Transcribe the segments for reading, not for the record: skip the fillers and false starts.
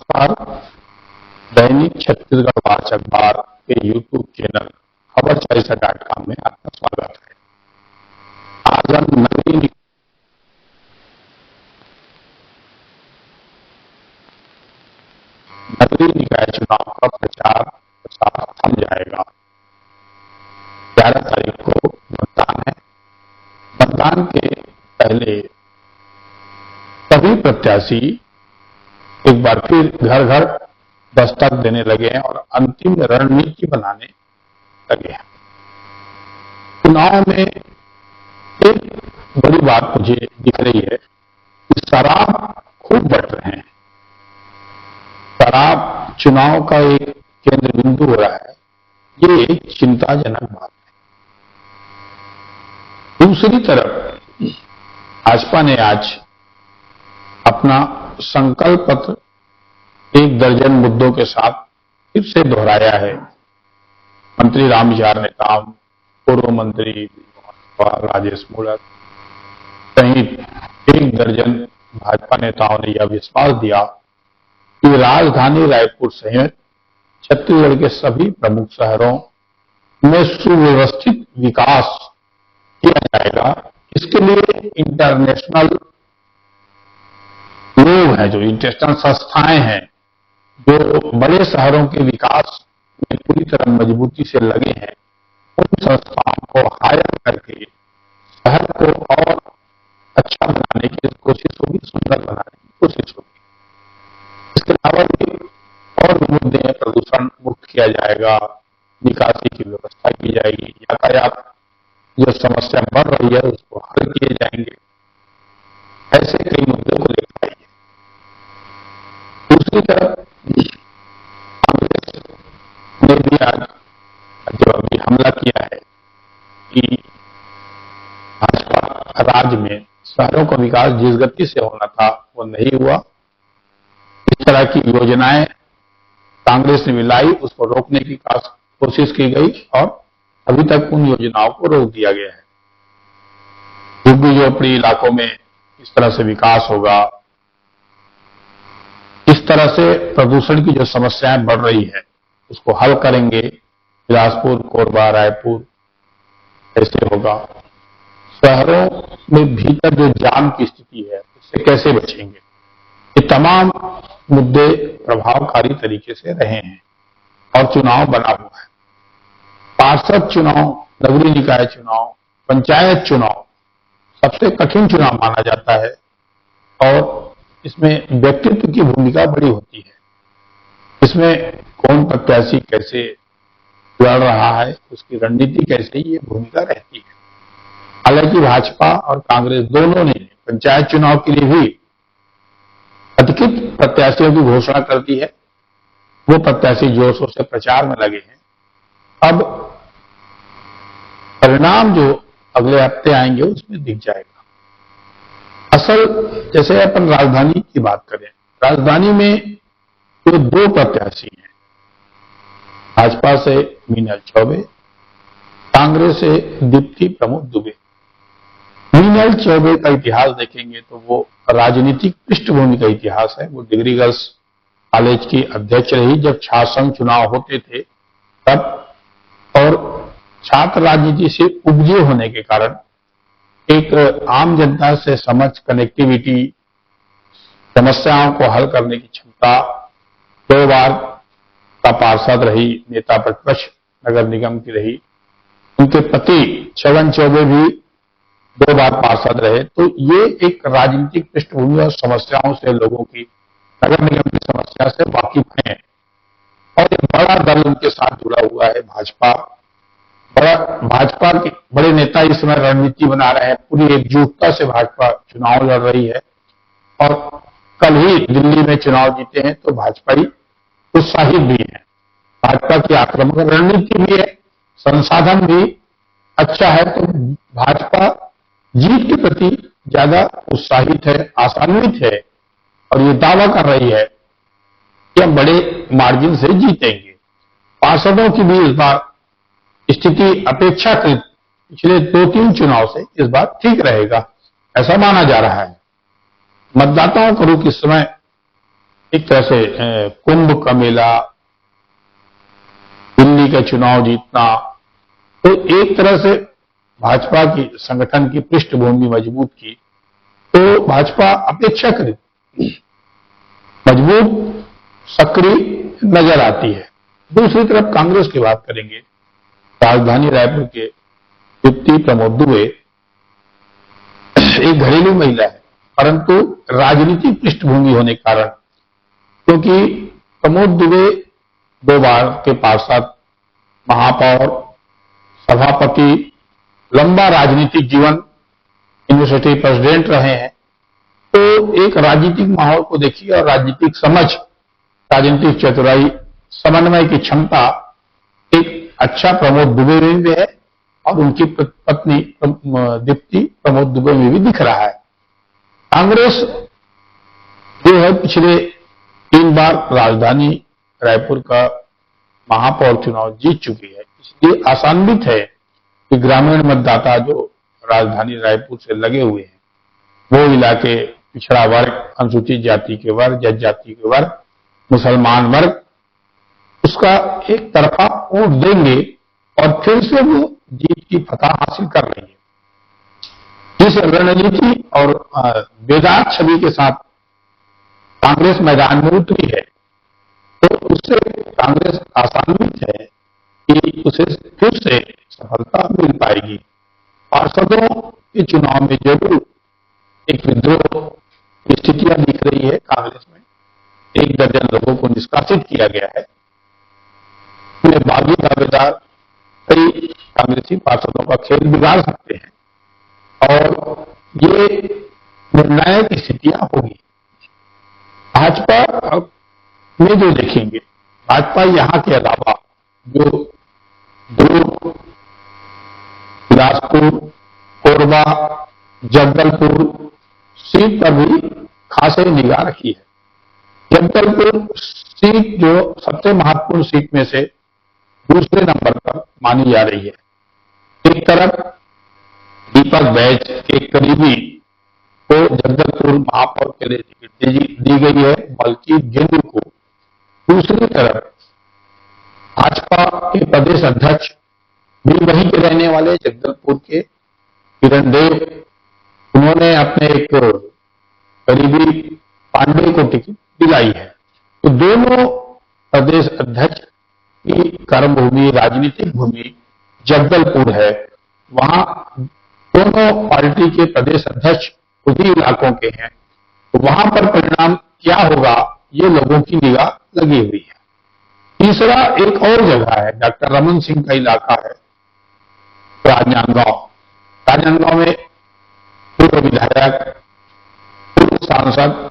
नमस्कार। दैनिक छत्तीसगढ़ वाच अखबार के यूट्यूब चैनल खबर .com में आपका स्वागत है। आज हम नगरीय निकाय चुनाव का प्रचार थम जाएगा। 11 तारीख को मतदान है। मतदान के पहले सभी प्रत्याशी एक बार फिर घर घर दस्तक देने लगे हैं और अंतिम रणनीति बनाने लगे हैं। चुनाव में एक बड़ी बात मुझे दिख रही है कि शराब खूब बढ़ रहे हैं। शराब चुनाव का एक केंद्र बिंदु हो रहा है। ये एक चिंताजनक बात है। दूसरी तरफ भाजपा ने आज अपना संकल्प पत्र 1 दर्जन मुद्दों के साथ फिर से दोहराया है। मंत्री रामविचार नेताम, पूर्व मंत्री राजेश मूलक सहित 1 दर्जन भाजपा नेताओं ने यह विश्वास दिया कि राजधानी रायपुर सहित छत्तीसगढ़ के सभी प्रमुख शहरों में सुव्यवस्थित विकास किया जाएगा। इसके लिए इंटरनेशनल लोग हैं, जो इंटरनेशनल संस्थाएं हैं, जो बड़े शहरों के विकास में पूरी तरह मजबूती से लगे हैं, उन संस्थाओं को हायर करके शहर को और अच्छा बनाने की कोशिश होगी, सुंदर बनाने की कोशिश होगी। इसके अलावा भी और मुद्दे, प्रदूषण मुक्त किया जाएगा, निकासी की व्यवस्था की जाएगी, यातायात जो समस्या बढ़ रही है उसको हल किए जाएंगे। ऐसे कई मुद्दों को लेकर आइए। दूसरी तरफ कांग्रेस ने भी आज जवाबी हमला किया है कि भाजपा राज्य में शहरों का विकास जिस गति से होना था वो नहीं हुआ। इस तरह की योजनाएं कांग्रेस ने मिलाई, उसको रोकने की कोशिश की गई और अभी तक उन योजनाओं को रोक दिया गया है। झुग्गी झोपड़ी इलाकों में इस तरह से विकास होगा, इस तरह से प्रदूषण की जो समस्याएं बढ़ रही है उसको हल करेंगे। बिलासपुर, कोरबा, रायपुर ऐसे होगा। शहरों में भीतर जो जाम की स्थिति है उससे कैसे बचेंगे, ये तमाम मुद्दे प्रभावकारी तरीके से रहे हैं और चुनाव बना हुआ है। पार्षद चुनाव, नगरीय निकाय चुनाव, पंचायत चुनाव सबसे कठिन चुनाव माना जाता है और इसमें व्यक्तित्व की भूमिका बड़ी होती है। इसमें कौन प्रत्याशी कैसे लड़ रहा है, उसकी रणनीति कैसे, ये भूमिका रहती है। हालांकि भाजपा और कांग्रेस दोनों ने पंचायत चुनाव के लिए भी अधिकृत प्रत्याशियों की घोषणा कर दी है। वो प्रत्याशी जोर शोर से प्रचार में लगे हैं। अब परिणाम जो अगले हफ्ते आएंगे उसमें दिख जाएगा। असल जैसे अपन राजधानी की बात करें, राजधानी में तो 2 प्रत्याशी हैं। भाजपा से मीनल चौबे, कांग्रेस से दीप्ति प्रमोद दुबे। मीनल चौबे का इतिहास देखेंगे तो वो राजनीतिक पृष्ठभूमि का इतिहास है। वो डिग्री गर्ल्स कॉलेज की अध्यक्ष रही जब छात्र संघ चुनाव होते थे तब, और छात्र राजनीति से उपजे होने के कारण एक आम जनता से समझ, कनेक्टिविटी, समस्याओं को हल करने की क्षमता, 2 बार का पार्षद रही, नेता प्रतिपक्ष नगर निगम की रही। उनके पति छगन चौबे भी 2 बार पार्षद रहे। तो ये एक राजनीतिक पृष्ठभूमि और समस्याओं से, लोगों की, नगर निगम की समस्या से वाकिफ हैं और एक बड़ा दल उनके साथ जुड़ा हुआ है भाजपा। भाजपा के बड़े नेता इस समय रणनीति बना रहे हैं। पूरी एकजुटता से भाजपा चुनाव लड़ रही है और कल ही दिल्ली में चुनाव जीते हैं तो भाजपाई उत्साहित भी है। भाजपा की आक्रामक रणनीति भी है, संसाधन भी अच्छा है, तो भाजपा जीत के प्रति ज्यादा उत्साहित है, आशान्वित है और ये दावा कर रही है कि हम बड़े मार्जिन से जीतेंगे। पार्षदों की भी इस बार स्थिति अपेक्षाकृत पिछले 2-3 चुनाव से इस बार ठीक रहेगा, ऐसा माना जा रहा है। मतदाताओं का रुख इस समय एक तरह से कुंभ का मेला, दिल्ली का चुनाव जीतना, तो एक तरह से भाजपा की संगठन की पृष्ठभूमि मजबूत की, तो भाजपा अपेक्षाकृत मजबूत सक्रिय नजर आती है। दूसरी तरफ कांग्रेस की बात करेंगे, राजधानी रायपुर के डिप्टी प्रमोद दुबे एक घरेलू महिला है, परंतु राजनीतिक पृष्ठभूमि होने के कारण, क्योंकि प्रमोद दुबे 2 बार के पार्षद, महापौर, सभापति, लंबा राजनीतिक जीवन, यूनिवर्सिटी प्रेसिडेंट रहे हैं, तो एक राजनीतिक माहौल को देखिए और राजनीतिक समझ, राजनीतिक चतुराई, समन्वय की क्षमता एक अच्छा प्रमोद दुबे में भी है और उनकी पत्नी दीप्ति प्रमोद दुबे में भी दिख रहा है। कांग्रेस जो है पिछले 3 बार राजधानी रायपुर का महापौर चुनाव जीत चुकी है, इसलिए आशान्वित है कि ग्रामीण मतदाता जो राजधानी रायपुर से लगे हुए हैं, वो इलाके पिछड़ा वर्ग, अनुसूचित जाति के वर्ग, जनजाति के वर्ग, मुसलमान वर्ग उसका एक तरफा वोट देंगे और फिर से वो जीत की फतह हासिल कर रही है। इस रणनीति और बेदाग छवि के साथ कांग्रेस मैदान में उतरी है, तो उससे कांग्रेस आशान्वित है कि उसे फिर से सफलता मिल पाएगी। पार्षदों के चुनाव में जरूर एक विद्रोह की स्थितियां दिख रही है कांग्रेस में। 1 दर्जन लोगों को निष्कासित किया गया है। बागी दावेदार कई कांग्रेसी पार्षदों का खेल बिगाड़ सकते हैं और ये निर्णायक स्थितियां होगी। भाजपा में जो देखेंगे, भाजपा यहां के अलावा जो दुर्ग, बिलासपुर, कोरबा, जगदलपुर सीट पर भी खासे निगाह रखी है। जगदलपुर सीट जो सबसे महत्वपूर्ण सीट में से दूसरे नंबर पर मानी जा रही है। एक तरफ दीपक बैज के करीबी को जगदलपुर महापौर के लिए टिकट दी गई है, बल्कि गेंदू को। दूसरी तरफ भाजपा के प्रदेश अध्यक्ष भी वहीं के रहने वाले जगदलपुर के किरण देव, उन्होंने अपने एक करीबी पांडे को टिकट दिलाई है। तो दोनों प्रदेश अध्यक्ष की कर्मभूमि, राजनीतिक भूमि जगदलपुर है। वहां दोनों पार्टी के प्रदेश अध्यक्ष उसी इलाकों के हैं, तो वहां पर परिणाम क्या होगा, ये लोगों की निगाह लगी हुई है। तीसरा एक और जगह है, डॉक्टर रमन सिंह का इलाका है, राजनांदगांव। राजनांदगांव में पूर्व विधायक, पूर्व सांसद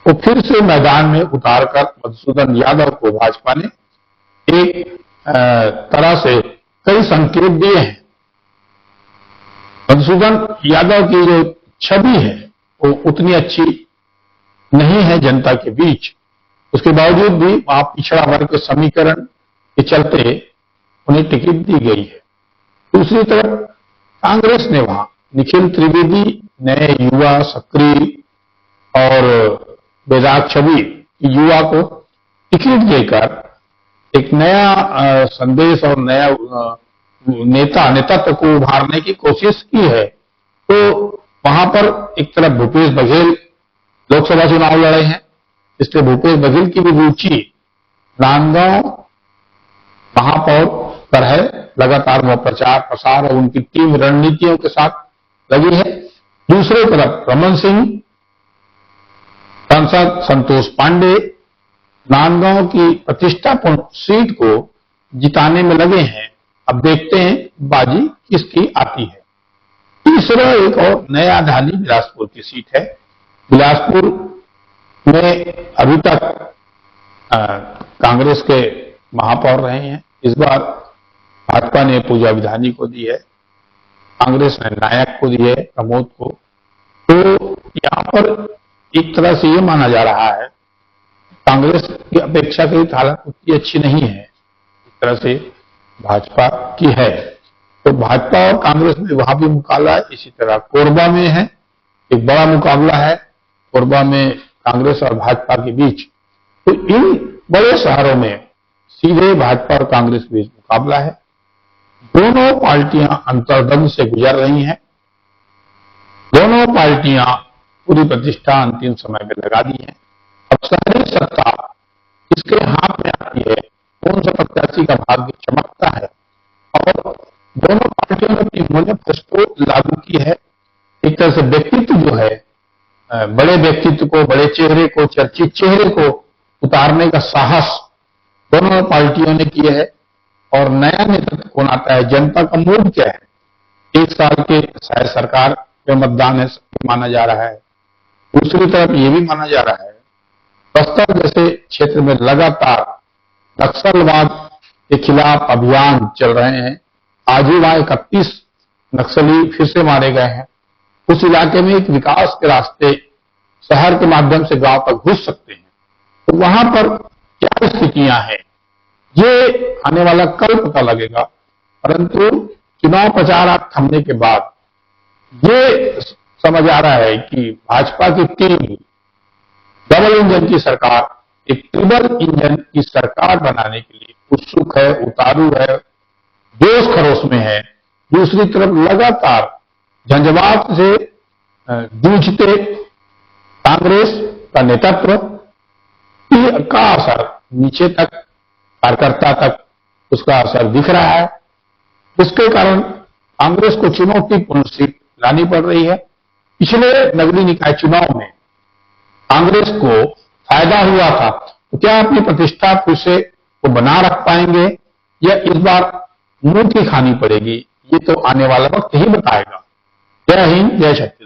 को फिर से मैदान में उतारकर मधुसूदन यादव को भाजपा ने एक तरह से कई संकेत दिए हैं। मधुसूदन यादव की जो छवि है वो उतनी अच्छी नहीं है जनता के बीच, उसके बावजूद भी वहां पिछड़ा वर्ग के समीकरण के चलते उन्हें टिकट दी गई है। दूसरी तरफ कांग्रेस ने वहां निखिल त्रिवेदी, नए युवा, सक्रिय और बेदाग छवि युवा को टिकट देकर एक नया संदेश और नया नेतृत्व को उभारने की कोशिश की है। तो वहां पर एक तरफ भूपेश बघेल लोकसभा चुनाव लड़े हैं, इसलिए भूपेश बघेल की भी रुचि राजनांदगांव महापौर पर है। लगातार वह प्रचार प्रसार और उनकी टीम रणनीतियों के साथ लगी है। दूसरी तरफ रमन सिंह, सांसद संतोष पांडे राजनांदगांव की प्रतिष्ठापूर्ण सीट को जिताने में लगे हैं। अब देखते हैं बाजी किसकी आती है। तीसरा एक और नया धानी बिलासपुर की सीट है। बिलासपुर में अभी तक कांग्रेस के महापौर रहे हैं, इस बार भाजपा ने पूजा विधानी को दी है, कांग्रेस ने नायक को दी है, प्रमोद को। तो यहां पर एक तरह से ये माना जा रहा है कांग्रेस की अपेक्षाकृत हालत उतनी अच्छी नहीं है, इस तरह से भाजपा की है। तो भाजपा और कांग्रेस में वहां भी मुकाबला है। इसी तरह कोरबा में है, एक बड़ा मुकाबला है। कोरबा में कांग्रेस और भाजपा के बीच तो इन बड़े शहरों में सीधे भाजपा और कांग्रेस के बीच मुकाबला है। दोनों पार्टियां अंतर्द्वंद से गुजर रही हैं। दोनों पार्टियां पूरी प्रतिष्ठा अंतिम समय में लगा दी है। अब शहरी सत्ता इसके हाथ में आती है, कौन सा प्रत्याशी का भाग्य चमकता है। और दोनों पार्टियों ने अपनी मैनिफेस्टो को लागू की है। एक तरह से व्यक्तित्व जो है, बड़े व्यक्तित्व को, बड़े चेहरे को, चर्चित चेहरे को उतारने का साहस दोनों पार्टियों ने किया है। और नया नेतृत्व कौन आता है, जनता का मूड क्या है, 1 साल के शायद सरकार पे मतदान है माना जा रहा है। दूसरी तरफ ये भी माना जा रहा है बस्तर जैसे क्षेत्र में लगातार नक्सलवाद के खिलाफ अभियान चल रहे हैं। आज ही वहां 31 नक्सली फिर से मारे गए हैं। उस इलाके में एक विकास के रास्ते शहर के माध्यम से गांव तक घुस सकते हैं। तो वहां पर क्या स्थितियां हैं, ये आने वाला कल पता लगेगा। परंतु चुनाव प्रचार आप थमने के बाद ये समझ आ रहा है कि भाजपा की टीम डबल इंजन की सरकार, एक ट्रिपल इंजन की सरकार बनाने के लिए उत्सुक है, उतारू है, जोश खरोश में है। दूसरी तरफ लगातार झंझावात से जूझते कांग्रेस का नेतृत्व का असर नीचे तक, कार्यकर्ता तक उसका असर दिख रहा है। जिसके कारण कांग्रेस को चुनौतीपूर्ण सीट लानी पड़ रही है। पिछले नगरीय निकाय चुनाव में कांग्रेस को फायदा हुआ था, तो क्या अपनी प्रतिष्ठा फिर से वो बना रख पाएंगे या इस बार मुंह की खानी पड़ेगी, ये तो आने वाला वक्त ही बताएगा। जय हिंद, जय शक्ति।